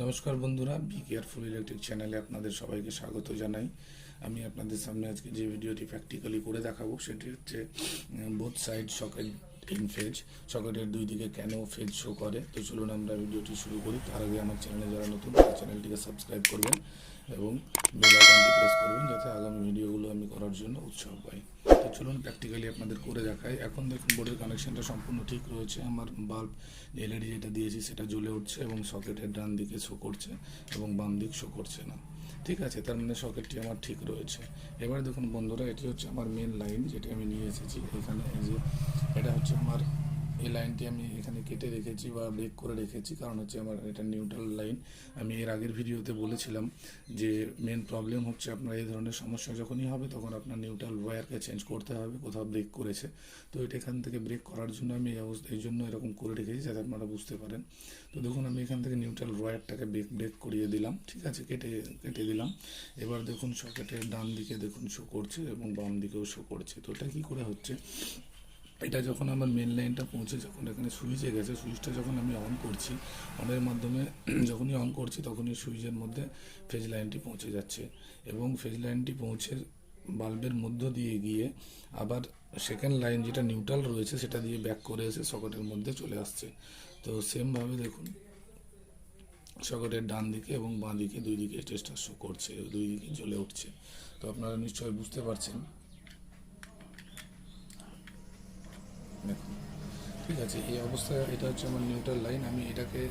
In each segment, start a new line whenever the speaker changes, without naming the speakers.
নমস্কার বন্ধুরা, বিকেয়ারফুল ইলেকট্রিক চ্যানেলে আপনাদের সবাইকে স্বাগত জানাই। আমি আপনাদের সামনে আজকে যে ভিডিওটি প্র্যাকটিক্যালি করে দেখাবো সেটি হচ্ছে both side socket in phase, সকেটের দুই দিকে কেন ফেজ শো করে। তো চলুন আমরা ভিডিওটি শুরু করি। তার আগে আমার চ্যানেলে যারা নতুন তারা চ্যানেলটিকে সাবস্ক্রাইব করবেন এবং বেল আইকনটি প্রেস করবেন যাতে আগামী ভিডিওগুলো আমি করার জন্য উৎসাহ পাই। তো চলুন প্র্যাকটিক্যালি আপনাদের করে দেখাই। এখন দেখুন বোর্ডের কানেকশনটা সম্পূর্ণ ঠিক রয়েছে। আমার বাল্ব এলইডি যেটা দিয়েছি সেটা জ্বলে উঠছে এবং সকেটের ডান দিকে শো করছে এবং বাম দিক শো করছে না। ঠিক আছে, তার মানে সকেটটি আমার ঠিক রয়েছে। এবার দেখুন বন্ধুরা, এটি হচ্ছে আমার মেন লাইন যেটা আমি নিয়ে এসেছি এখানে। এই যে এটা হচ্ছে আমার, এই লাইনটি আমি এখানে কেটে রেখেছি বা ব্রেক করে রেখেছি, কারণ হচ্ছে আমার এটা নিউট্রাল লাইন। আমি এর আগের ভিডিওতে বলেছিলাম যে মেন প্রবলেম হচ্ছে আপনার এই ধরনের সমস্যা যখনই হবে তখন আপনার নিউট্রাল ওয়্যারকে চেঞ্জ করতে হবে, কোথাও ব্রেক করেছে। তো এটা এখান থেকে ব্রেক করার জন্য আমি এই জন্য এরকম করে রেখেছি যাতে আপনারা বুঝতে পারেন। তো দেখুন আমি এখান থেকে নিউট্রাল ওয়্যারটাকে ব্রেক করিয়ে দিলাম, ঠিক আছে, কেটে দিলাম। এবার দেখুন সকেটের ডান দিকে দেখুন শো করছে এবং বাম দিকেও শো করছে। তো এটা কী করে হচ্ছে, এটা যখন আমার মেন লাইনটা পৌঁছে যখন এখানে সুইচে গেছে, সুইচটা যখন আমি অন করছি, অনের মাধ্যমে যখনই অন করছি তখনই সুইচের মধ্যে ফেজ লাইনটি পৌঁছে যাচ্ছে এবং ফেজ লাইনটি পৌঁছে বাল্বের মধ্য দিয়ে গিয়ে আবার সেকেন্ড লাইন যেটা নিউট্রাল রয়েছে সেটা দিয়ে ব্যাক করে এসে সকেটের মধ্যে চলে আসছে। তো সেমভাবে দেখুন সকেটের ডান দিকে এবং বাঁ দিকে দুই দিকে টেস্টার শো করছে, দুই দিকে জ্বলে উঠছে। তো আপনারা নিশ্চয়ই বুঝতে পারছেন। দেখুন ঠিক আছে, এই অবস্থায় এটা হচ্ছে আমার নিউট্রাল লাইন। আমি এটাকে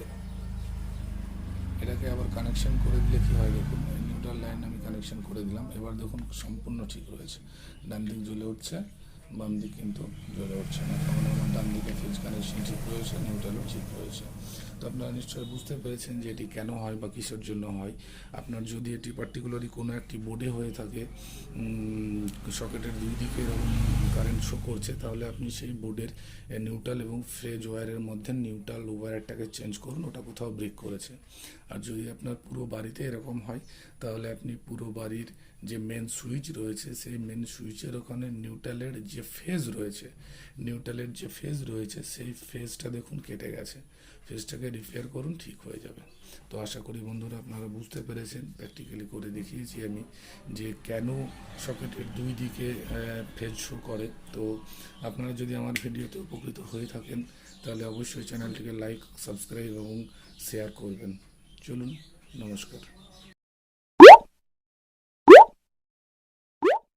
আবার কানেকশন করে দিলে কী হয় দেখুন, নিউট্রাল লাইন আমি কানেকশন করে দিলাম। এবার দেখুন সম্পূর্ণ ঠিক রয়েছে, ডান দিক জ্বলে উঠছে, বাম দিক কিন্তু জ্বলে উঠছে না। কারণ আমার ডান দিকে ফেজ কানেকশন ঠিক রয়েছে, নিউট্রালও ঠিক রয়েছে। তো আপনারা নিশ্চয়ই বুঝতে পেরেছেন যে এটি কেন হয় বা কিসের জন্য হয়। আপনার যদি এটি পার্টিকুলারলি কোনো একটি বোর্ডে হয়ে থাকে, সকেটের দুই দিকে এরকম কারেন্ট শো করছে, তাহলে আপনি সেই বোর্ডের নিউট্রাল এবং ফেজ ওয়্যারের মধ্যে নিউট্রাল ওয়্যারটাকে চেঞ্জ করুন, ওটা কোথাও ব্রেক করেছে। আর যদি আপনার পুরো বাড়িতে এরকম হয় তাহলে আপনি পুরো বাড়ির যে মেন সুইচ রয়েছে সেই মেন সুইচের ওখানে নিউট্রালের যে ফেজ রয়েছে সেই ফেজটা দেখুন কেটে গেছে। ফেজটাকে রিপেয়ার করুন, ঠিক হয়ে যাবে। তো আশা করি বন্ধুরা আপনারা বুঝতে পেরেছেন, প্র্যাকটিক্যালি করে দেখিয়েছি আমি যে কেন সকেটের দুই দিকে ফেজ শো করে। তো আপনারা যদি আমার ভিডিওতে উপকৃত হয়ে থাকেন তাহলে অবশ্যই চ্যানেলটিকে লাইক, সাবস্ক্রাইব এবং শেয়ার করবেন। চলুন, নমস্কার।